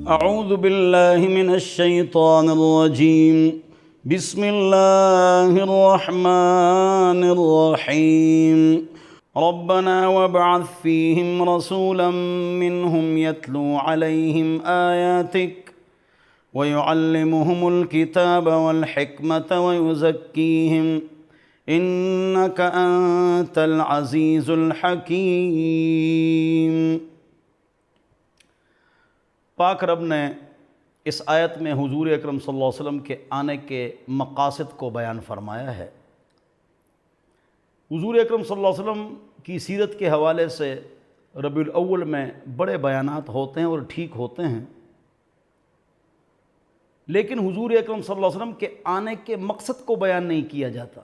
اعوذ باللہ من الشیطان الرجیم بسم اللہ الرحمن الرحیم ربنا وابعث فیہم رسولا منہم یتلو علیہم آیاتک ویعلمہم الکتاب والحکمت ویزکیہم انک انت العزیز الحکیم۔ پاک رب نے اس آیت میں حضور اکرم صلی اللہ علیہ وسلم کے آنے کے مقاصد کو بیان فرمایا ہے۔ حضور اکرم صلی اللہ علیہ وسلم کی سیرت کے حوالے سے ربیع الاول میں بڑے بیانات ہوتے ہیں اور ٹھیک ہوتے ہیں، لیکن حضور اکرم صلی اللہ علیہ وسلم کے آنے کے مقصد کو بیان نہیں کیا جاتا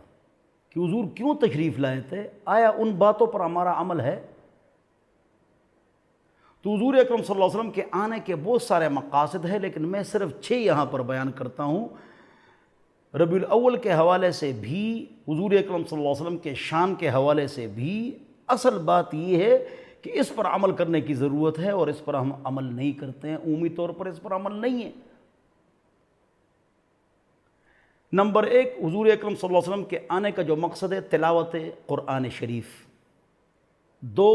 کہ حضور کیوں تشریف لائے تھے، آیا ان باتوں پر ہمارا عمل ہے؟ تو حضور اکرم صلی اللہ علیہ وسلم کے آنے کے بہت سارے مقاصد ہیں، لیکن میں صرف 6 یہاں پر بیان کرتا ہوں۔ ربیع الاول کے حوالے سے بھی، حضور اکرم صلی اللہ علیہ وسلم کے شان کے حوالے سے بھی اصل بات یہ ہے کہ اس پر عمل کرنے کی ضرورت ہے، اور اس پر ہم عمل نہیں کرتے ہیں، عمومی طور پر اس پر عمل نہیں ہے۔ نمبر 1، حضور اکرم صلی اللہ علیہ وسلم کے آنے کا جو مقصد ہے تلاوت قرآن شریف۔ 2،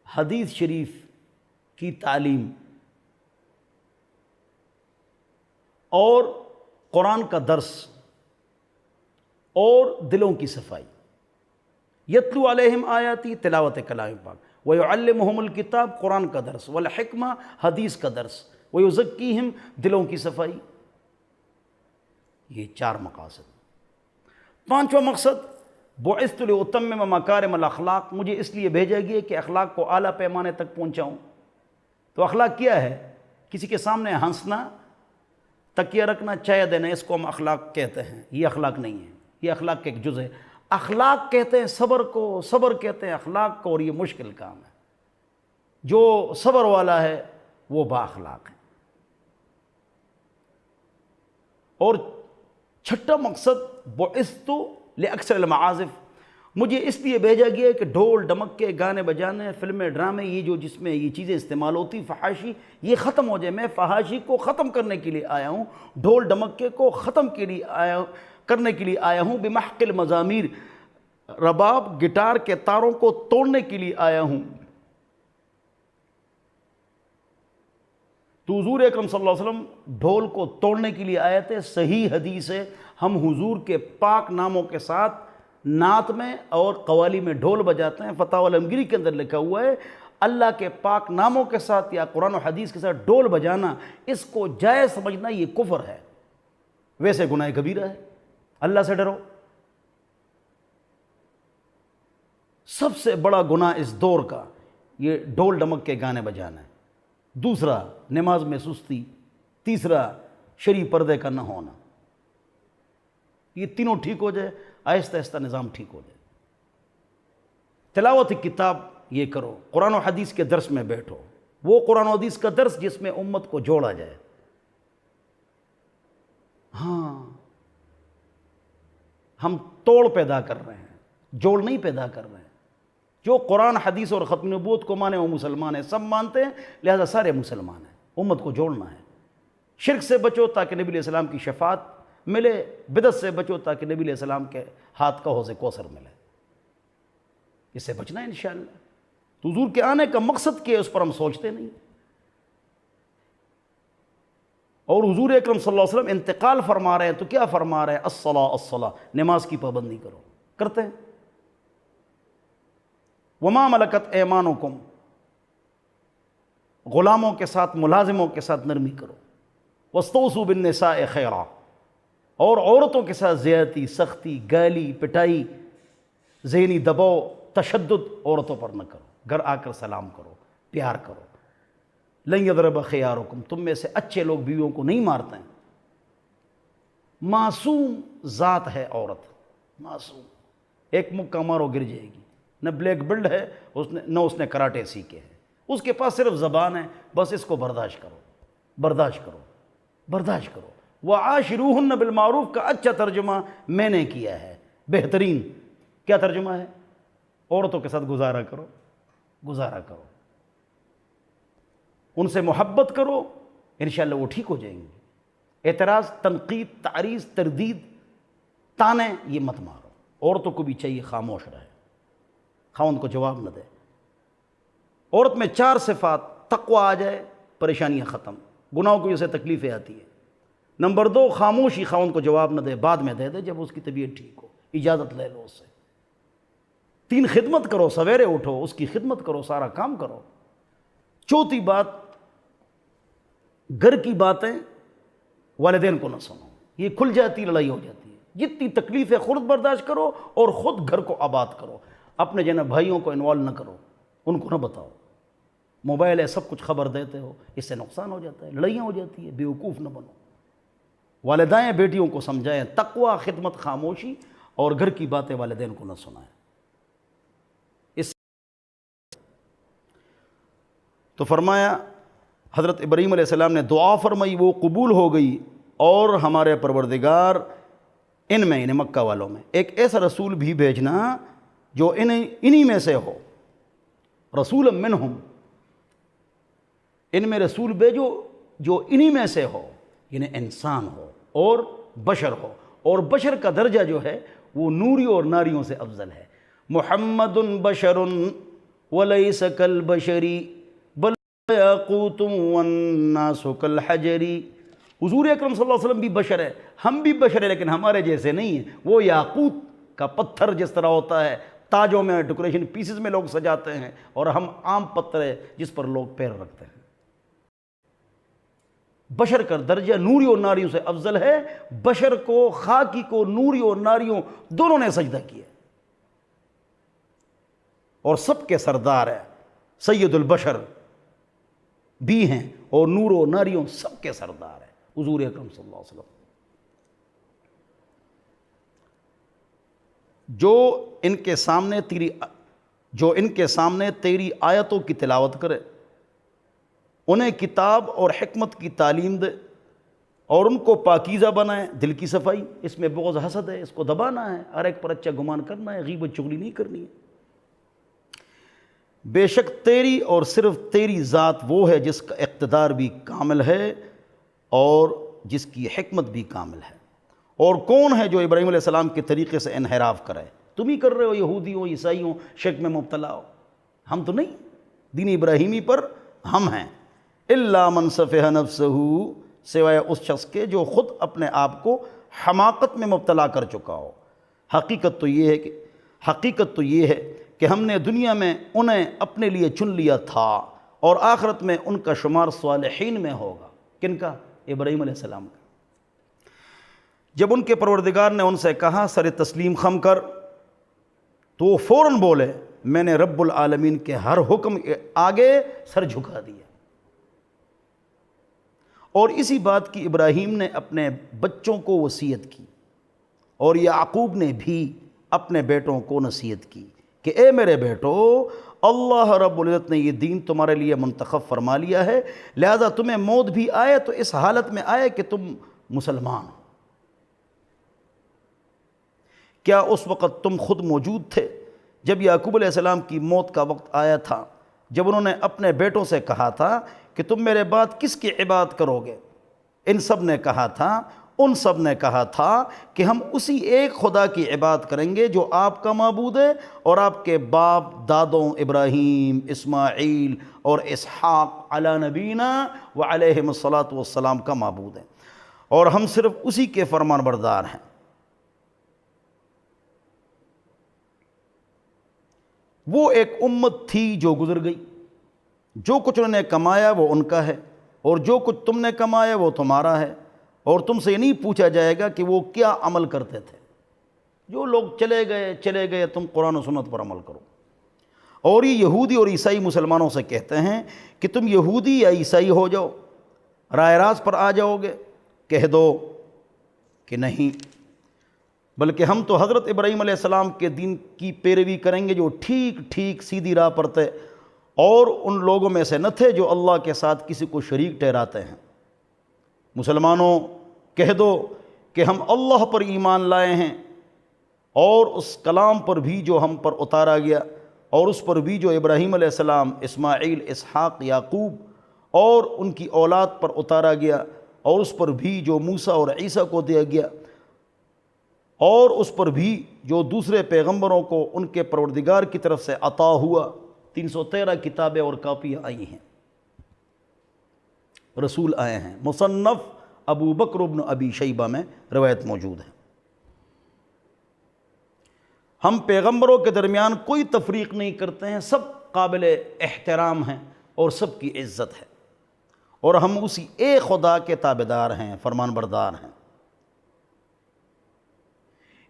حدیث شریف کی تعلیم اور قرآن کا درس اور دلوں کی صفائی۔ یتلو علیہم آیاتی، تلاوت کلام پاک، ویعلمہم الکتاب، قرآن کا درس، والحکمہ، حدیث کا درس، ویزکیہم، دلوں کی صفائی۔ یہ 4 مقاصد۔ 5واں مقصد، بعثت لأتمم مکارم الاخلاق، مجھے اس لیے بھیجا گیا کہ اخلاق کو اعلیٰ پیمانے تک پہنچاؤں۔ تو اخلاق کیا ہے؟ کسی کے سامنے ہنسنا، تکیہ رکھنا، چائے دینا، اس کو ہم اخلاق کہتے ہیں۔ یہ اخلاق نہیں ہے، یہ اخلاق کا ایک جز ہے۔ اخلاق کہتے ہیں صبر کو، صبر کہتے ہیں اخلاق کو، اور یہ مشکل کام ہے۔ جو صبر والا ہے وہ با اخلاق ہے۔ اور 6واں مقصد، بعثت لأکثر المعازف، مجھے اس لیے بھیجا گیا کہ ڈھول ڈمکے، گانے بجانے، فلمیں، ڈرامے، یہ جو جس میں یہ چیزیں استعمال ہوتی، فحاشی، یہ ختم ہو جائے۔ میں فحاشی کو ختم کرنے کے لیے آیا ہوں، ڈھول ڈمکے کو ختم کرنے کے لیے آیا ہوں، بمحق المزامیر، رباب، گٹار کے تاروں کو توڑنے کے لیے آیا ہوں۔ تو حضور اکرم صلی اللہ علیہ وسلم ڈھول کو توڑنے کے لیے آئے تھے۔ صحیح حدیث ہے، ہم حضور کے پاک ناموں کے ساتھ نعت میں اور قوالی میں ڈھول بجاتے ہیں۔ فتاوی علمگیری کے اندر لکھا ہوا ہے، اللہ کے پاک ناموں کے ساتھ یا قرآن و حدیث کے ساتھ ڈھول بجانا، اس کو جائز سمجھنا یہ کفر ہے، ویسے گناہ کبیرہ ہے۔ اللہ سے ڈرو۔ سب سے بڑا گناہ اس دور کا یہ ڈھول ڈمک کے گانے بجانا ہے۔ 2، نماز میں سستی۔ 3، شرعی پردے کا نہ ہونا۔ یہ تینوں ٹھیک ہو جائے، آہستہ آہستہ نظام ٹھیک ہو جائے۔ تلاوت کتاب یہ کرو، قرآن و حدیث کے درس میں بیٹھو، وہ قرآن و حدیث کا درس جس میں امت کو جوڑا جائے۔ ہاں، ہم توڑ پیدا کر رہے ہیں، جوڑ نہیں پیدا کر رہے ہیں۔ جو قرآن حدیث اور ختم نبوت کو مانے وہ مسلمان ہیں، سب مانتے ہیں، لہذا سارے مسلمان ہیں۔ امت کو جوڑنا ہے۔ شرک سے بچو تاکہ نبی علیہ السلام کی شفاعت ملے، بدعت سے بچو تاکہ نبی علیہ السلام کے ہاتھ کا حوض کوثر ملے۔ اس سے بچنا ہے انشاءاللہ۔ تو حضور کے آنے کا مقصد کیا ہے، اس پر ہم سوچتے نہیں۔ اور حضور اکرم صلی اللہ علیہ وسلم انتقال فرما رہے ہیں تو کیا فرما رہے ہیں؟ الصلاۃ الصلاۃ، نماز کی پابندی کرو، کرتے ہیں۔ وما ملکت ایمانکم، غلاموں کے ساتھ، ملازموں کے ساتھ نرمی کرو۔ واستوصوا بالنساء خیرا، اور عورتوں کے ساتھ زیادتی، سختی، گالی، پٹائی، ذہنی دباؤ، تشدد عورتوں پر نہ کرو۔ گھر آ کر سلام کرو، پیار کرو۔ لن یضرب خیارکم، تم میں سے اچھے لوگ بیویوں کو نہیں مارتے ہیں۔ معصوم ذات ہے عورت، معصوم، ایک مکہ مارو گر جائے گی۔ نہ بلیک بیلٹ ہے نہ اس نے کراٹے سیکھے ہیں، اس کے پاس صرف زبان ہے، بس اس کو برداشت کرو، برداشت کرو، برداشت کرو۔ وَعَاشِرُوهُنَّ بِالْمَعْرُوفِ کا اچھا ترجمہ میں نے کیا ہے، بہترین کیا ترجمہ ہے؟ عورتوں کے ساتھ گزارا کرو، ان سے محبت کرو، انشاءاللہ وہ ٹھیک ہو جائیں گی۔ اعتراض، تنقید، تعریض، تردید، تانے یہ مت مارو۔ عورتوں کو بھی چاہیے خاموش رہے، خاوند کو جواب نہ دے۔ عورت میں 4 صفات، تقوی آ جائے پریشانیاں ختم، گناہوں کی وجہ سے تکلیفیں آتی ہیں۔ نمبر 2، خاموشی، خاوند کو جواب نہ دے، بعد میں دے جب اس کی طبیعت ٹھیک ہو، اجازت لے لو اس سے۔ 3، خدمت کرو، سویرے اٹھو، اس کی خدمت کرو، سارا کام کرو۔ 4تھی بات، گھر کی باتیں والدین کو نہ سنو، یہ کھل جاتی، لڑائی ہو جاتی ہے۔ جتنی تکلیفیں خود برداشت کرو اور خود گھر کو آباد کرو، اپنے جناب بھائیوں کو انوالو نہ کرو، ان کو نہ بتاؤ۔ موبائل ہے، سب کچھ خبر دیتے ہو، اس سے نقصان ہو جاتا ہے، لڑائیاں ہو جاتی ہے، بیوقوف نہ بنو۔ والدائیں بیٹیوں کو سمجھائیں، تقوی، خدمت، خاموشی، اور گھر کی باتیں والدین کو نہ سنائیں۔ اس تو فرمایا حضرت ابراہیم علیہ السلام نے دعا فرمائی، وہ قبول ہو گئی، اور ہمارے پروردگار ان میں، انہیں مکہ والوں میں، ایک ایسا رسول بھی بھیجنا جو انہی میں سے ہو، رسول منہم، ان میں رسول بھیجو جو انہی میں سے ہو، یعنی انسان ہو اور بشر ہو، اور بشر کا درجہ جو ہے وہ نوری اور ناریوں سے افضل ہے۔ محمد بشر ولیس کالبشر بل یاقوت والناس کالحجر۔ حضور اکرم صلی اللہ علیہ وسلم بھی بشر ہے، ہم بھی بشر ہیں، لیکن ہمارے جیسے نہیں ہیں۔ وہ یاقوت کا پتھر جس طرح ہوتا ہے، تاجوں میں، ڈیکوریشن پیسز میں لوگ سجاتے ہیں، اور ہم عام پتھر ہے جس پر لوگ پیر رکھتے ہیں۔ بشر کا درجہ نوری اور ناریوں سے افضل ہے۔ بشر کو، خاکی کو، نوری اور ناریوں دونوں نے سجدہ کیا، اور سب کے سردار ہے، سید البشر بھی ہیں، اور نور و ناریوں سب کے سردار ہے حضور اکرم صلی اللہ علیہ وسلم۔ جو ان کے سامنے تیری آیتوں کی تلاوت کرے، انہیں کتاب اور حکمت کی تعلیم دے، اور ان کو پاکیزہ بنائے، دل کی صفائی، اس میں بغض حسد ہے، اس کو دبانا ہے، ہر ایک پر اچھا گمان کرنا ہے، غیبت چغلی نہیں کرنی ہے۔ بے شک تیری اور صرف تیری ذات وہ ہے جس کا اقتدار بھی کامل ہے اور جس کی حکمت بھی کامل ہے۔ اور کون ہے جو ابراہیم علیہ السلام کے طریقے سے انحراف کرے؟ تم ہی کر رہے ہو، یہودیوں، عیسائیوں، شرک میں مبتلا ہو، ہم تو نہیں، دین ابراہیمی پر ہم ہیں۔ الا من سفہ نفسہ، سوائے اس شخص کے جو خود اپنے آپ کو حماقت میں مبتلا کر چکا ہو۔ حقیقت تو یہ ہے کہ ہم نے دنیا میں انہیں اپنے لیے چن لیا تھا، اور آخرت میں ان کا شمار صالحین میں ہوگا۔ کن کا؟ ابراہیم علیہ السلام کا۔ جب ان کے پروردگار نے ان سے کہا سر تسلیم خم کر، تو وہ فوراً بولے میں نے رب العالمین کے ہر حکم آگے سر جھکا دیا۔ اور اسی بات کی ابراہیم نے اپنے بچوں کو وصیت کی، اور یعقوب نے بھی اپنے بیٹوں کو نصیحت کی کہ اے میرے بیٹو، اللہ رب العزت نے یہ دین تمہارے لیے منتخب فرما لیا ہے، لہذا تمہیں موت بھی آئے تو اس حالت میں آئے کہ تم مسلمان ہو۔ کیا اس وقت تم خود موجود تھے جب یعقوب علیہ السلام کی موت کا وقت آیا تھا، جب انہوں نے اپنے بیٹوں سے کہا تھا کہ تم میرے بعد کس کی عبادت کرو گے؟ ان سب نے کہا تھا کہ ہم اسی ایک خدا کی عبادت کریں گے جو آپ کا معبود ہے اور آپ کے باپ دادوں ابراہیم، اسماعیل اور اسحاق علی نبینا وعلیہم الصلاۃ والسلام کا معبود ہے، اور ہم صرف اسی کے فرمان بردار ہیں۔ وہ ایک امت تھی جو گزر گئی، جو کچھ انہوں نے کمایا وہ ان کا ہے، اور جو کچھ تم نے کمایا وہ تمہارا ہے، اور تم سے یہ نہیں پوچھا جائے گا کہ وہ کیا عمل کرتے تھے۔ جو لوگ چلے گئے، تم قرآن و سنت پر عمل کرو۔ اور یہ یہودی اور عیسائی مسلمانوں سے کہتے ہیں کہ تم یہودی یا عیسائی ہو جاؤ، راہ راست پر آ جاؤ گے۔ کہہ دو کہ نہیں، بلکہ ہم تو حضرت ابراہیم علیہ السلام کے دین کی پیروی کریں گے جو ٹھیک سیدھی راہ پر تھے، اور ان لوگوں میں سے نہ تھے جو اللہ کے ساتھ کسی کو شریک ٹھہراتے ہیں۔ مسلمانوں کہہ دو کہ ہم اللہ پر ایمان لائے ہیں اور اس کلام پر بھی جو ہم پر اتارا گیا، اور اس پر بھی جو ابراہیم علیہ السلام، اسماعیل، اسحاق، یعقوب اور ان کی اولاد پر اتارا گیا، اور اس پر بھی جو موسیٰ اور عیسیٰ کو دیا گیا، اور اس پر بھی جو دوسرے پیغمبروں کو ان کے پروردگار کی طرف سے عطا ہوا۔ 313 کتابیں اور کاپیاں آئی ہیں، رسول آئے ہیں۔ مصنف ابو بکر بن ابی شیبہ میں روایت موجود ہے۔ ہم پیغمبروں کے درمیان کوئی تفریق نہیں کرتے ہیں، سب قابل احترام ہیں اور سب کی عزت ہے، اور ہم اسی ایک خدا کے تابعدار ہیں، فرمان بردار ہیں۔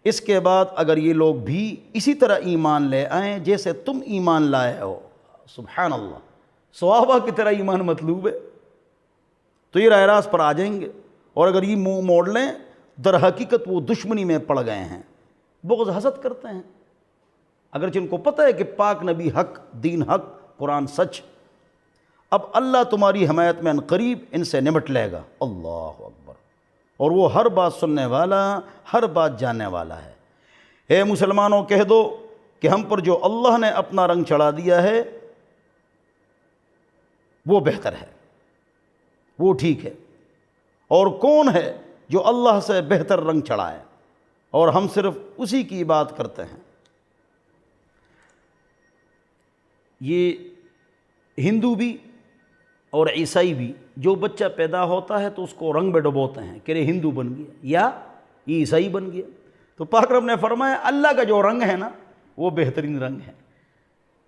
اس کے بعد اگر یہ لوگ بھی اسی طرح ایمان لے آئیں جیسے تم ایمان لائے ہو، سبحان اللہ، صحابہ کی طرح ایمان مطلوب ہے، تو یہ راہ راست پر آ جائیں گے۔ اور اگر یہ منہ موڑ لیں، در حقیقت وہ دشمنی میں پڑ گئے ہیں، بغض حسد کرتے ہیں، اگرچہ ان کو پتہ ہے کہ پاک نبی حق، دین حق، قرآن سچ۔ اب اللہ تمہاری حمایت میں عنقریب ان سے نمٹ لے گا، اللہ اکبر، اور وہ ہر بات سننے والا، ہر بات جاننے والا ہے۔ اے مسلمانوں، کہہ دو کہ ہم پر جو اللہ نے اپنا رنگ چڑھا دیا ہے وہ بہتر ہے، وہ ٹھیک ہے، اور کون ہے جو اللہ سے بہتر رنگ چڑھائے، اور ہم صرف اسی کی بات کرتے ہیں۔ یہ ہندو بھی اور عیسائی بھی، جو بچہ پیدا ہوتا ہے تو اس کو رنگ میں ڈبوتے ہیں کہ یہ ہندو بن گیا یا یہ عیسائی بن گیا، تو پاک رب نے فرمایا اللہ کا جو رنگ ہے نا وہ بہترین رنگ ہے۔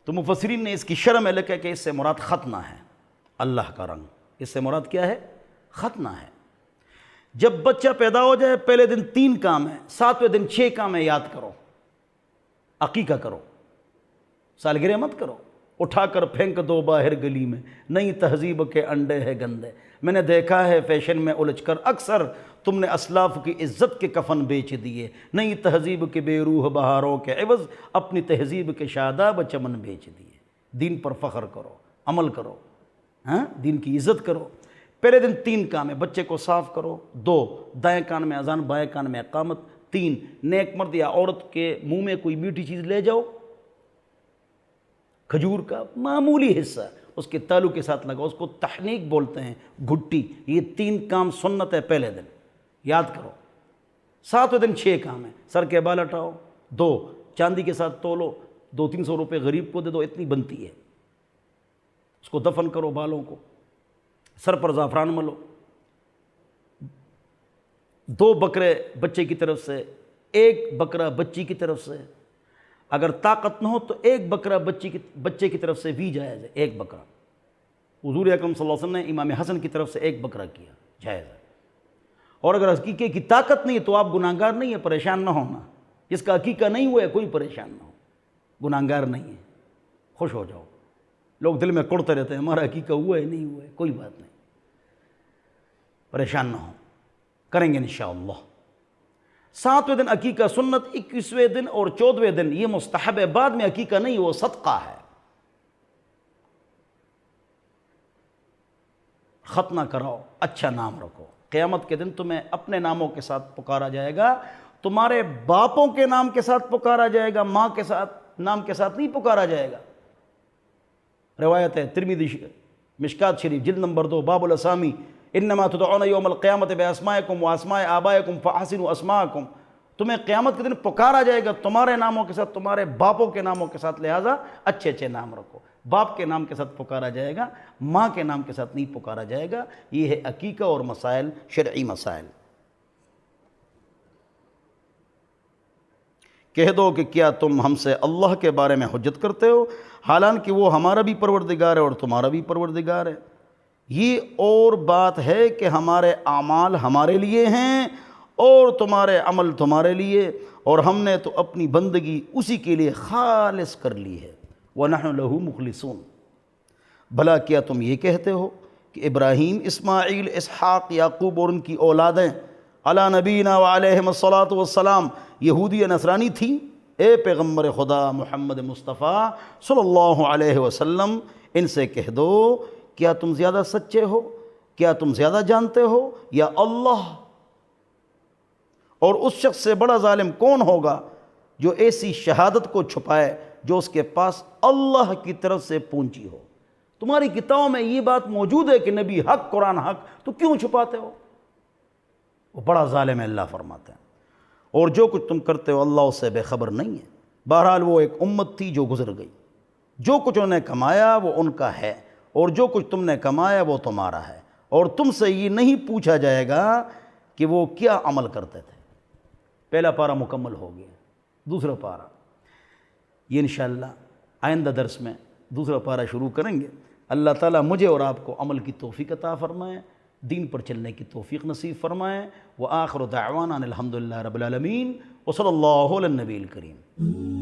تو مفسرین نے اس کی شرح میں لکھا کہ اس سے مراد ختنہ ہے، اللہ کا رنگ، اس سے مراد کیا ہے؟ ختنہ ہے۔ جب بچہ پیدا ہو جائے پہلے دن 3 کام ہیں، 7ویں دن 6 کام ہیں، یاد کرو۔ عقیقہ کرو، سالگرہ مت کرو، اٹھا کر پھینک دو باہر گلی میں، نئی تہذیب کے انڈے ہے گندے۔ میں نے دیکھا ہے فیشن میں الجھ کر اکثر تم نے اسلاف کی عزت کے کفن بیچ دیے، نئی تہذیب کے بے روح بہاروں کے عوض اپنی تہذیب کے شاداب چمن بیچ دیے۔ دین پر فخر کرو، عمل کرو، ہاں، دین کی عزت کرو۔ پہلے دن 3 کام ہے، بچے کو صاف کرو، 2 دائیں کان میں اذان، بائیں کان میں اقامت، 3 نیک مرد یا عورت کے منہ میں کوئی میٹھی چیز لے جاؤ، کھجور کا معمولی حصہ اس کے تالو کے ساتھ لگاؤ، اس کو تحنیک بولتے ہیں، گھٹی۔ یہ 3 کام سنت ہے پہلے دن، یاد کرو۔ 7ویں دن 6 کام ہیں، سر کے بال ہٹاؤ، 2 چاندی کے ساتھ تولو، 200-300 روپے غریب کو دے دو، اتنی بنتی ہے، اس کو دفن کرو، بالوں کو، سر پر زعفران ملو، 2 بکرے بچے کی طرف سے، 1 بکرا بچی کی طرف سے، اگر طاقت نہ ہو تو 1 بکرا بچے کی طرف سے بھی جائز ہے، 1 بکرا۔ حضور اکرم صلی اللہ علیہ وسلم نے امام حسن کی طرف سے 1 بکرا کیا، جائز ہے۔ اور اگر عقیقے کی طاقت نہیں ہے تو آپ گناہگار نہیں ہے، پریشان نہ ہونا۔ جس کا عقیقہ نہیں ہوا ہے کوئی پریشان نہ ہو، گناہگار نہیں ہے، خوش ہو جاؤ۔ لوگ دل میں کڑتے رہتے ہیں ہمارا عقیقہ ہوا ہے نہیں ہوا ہے، کوئی بات نہیں، پریشان نہ ہو، کریں گے انشاءاللہ۔ 7ویں دن عقیقہ سنت، 21ویں دن اور 14ویں دن یہ مستحب ہے، بعد میں عقیقہ نہیں، وہ صدقہ ہے۔ ختنہ کراؤ، اچھا نام رکھو، قیامت کے دن تمہیں اپنے ناموں کے ساتھ پکارا جائے گا، تمہارے باپوں کے نام کے ساتھ پکارا جائے گا، ماں کے ساتھ نام کے ساتھ نہیں پکارا جائے گا۔ روایت ہے ترمذی مشکات شریف جلد نمبر 2 باب الاسامی، انما تدعون یوم القیامت باسمائکم واسماء آبائکم فاحسنوا اسماءکم، تمہیں قیامت کے دن پکارا جائے گا تمہارے ناموں کے ساتھ، تمہارے باپوں کے ناموں کے ساتھ، لہٰذا اچھے اچھے نام رکھو۔ باپ کے نام کے ساتھ پکارا جائے گا، ماں کے نام کے ساتھ نہیں پکارا جائے گا۔ یہ ہے عقیقہ اور مسائل، شرعی مسائل۔ کہہ دو کہ کیا تم ہم سے اللہ کے بارے میں حجت کرتے ہو، حالانکہ وہ ہمارا بھی پروردگار ہے اور تمہارا بھی پروردگار ہے۔ یہ اور بات ہے کہ ہمارے اعمال ہمارے لیے ہیں اور تمہارے عمل تمہارے لیے، اور ہم نے تو اپنی بندگی اسی کے لیے خالص کر لی ہے، وَنَحْنُ لَهُ مُخْلِصُونَ۔ بھلا کیا تم یہ کہتے ہو کہ ابراہیم، اسماعیل، اسحاق، یعقوب اور ان کی اولادیں علی نبینا وعلیہم الصلاۃ والسلام یہودی یا نصرانی تھیں؟ اے پیغمبر خدا محمد مصطفیٰ صلی اللہ علیہ وسلم، ان سے کہہ دو کیا تم زیادہ سچے ہو، کیا تم زیادہ جانتے ہو یا اللہ؟ اور اس شخص سے بڑا ظالم کون ہوگا جو ایسی شہادت کو چھپائے جو اس کے پاس اللہ کی طرف سے پہنچی ہو۔ تمہاری کتابوں میں یہ بات موجود ہے کہ نبی حق، قرآن حق، تو کیوں چھپاتے ہو؟ وہ بڑا ظالم ہے، اللہ فرماتے ہیں۔ اور جو کچھ تم کرتے ہو اللہ اس سے بے خبر نہیں ہے۔ بہرحال وہ ایک امت تھی جو گزر گئی، جو کچھ انہوں نے کمایا وہ ان کا ہے، اور جو کچھ تم نے کمایا وہ تمہارا ہے، اور تم سے یہ نہیں پوچھا جائے گا کہ وہ کیا عمل کرتے تھے۔ پہلا پارہ مکمل ہو گیا۔ دوسرا پارہ یہ انشاءاللہ آئندہ درس میں دوسرا پارہ شروع کریں گے۔ اللہ تعالیٰ مجھے اور آپ کو عمل کی توفیق عطا فرمائے، دین پر چلنے کی توفیق نصیب فرمائے۔ وآخر دعوانا الحمدللہ رب العالمین، وصلی اللہ علی النبی الکریم۔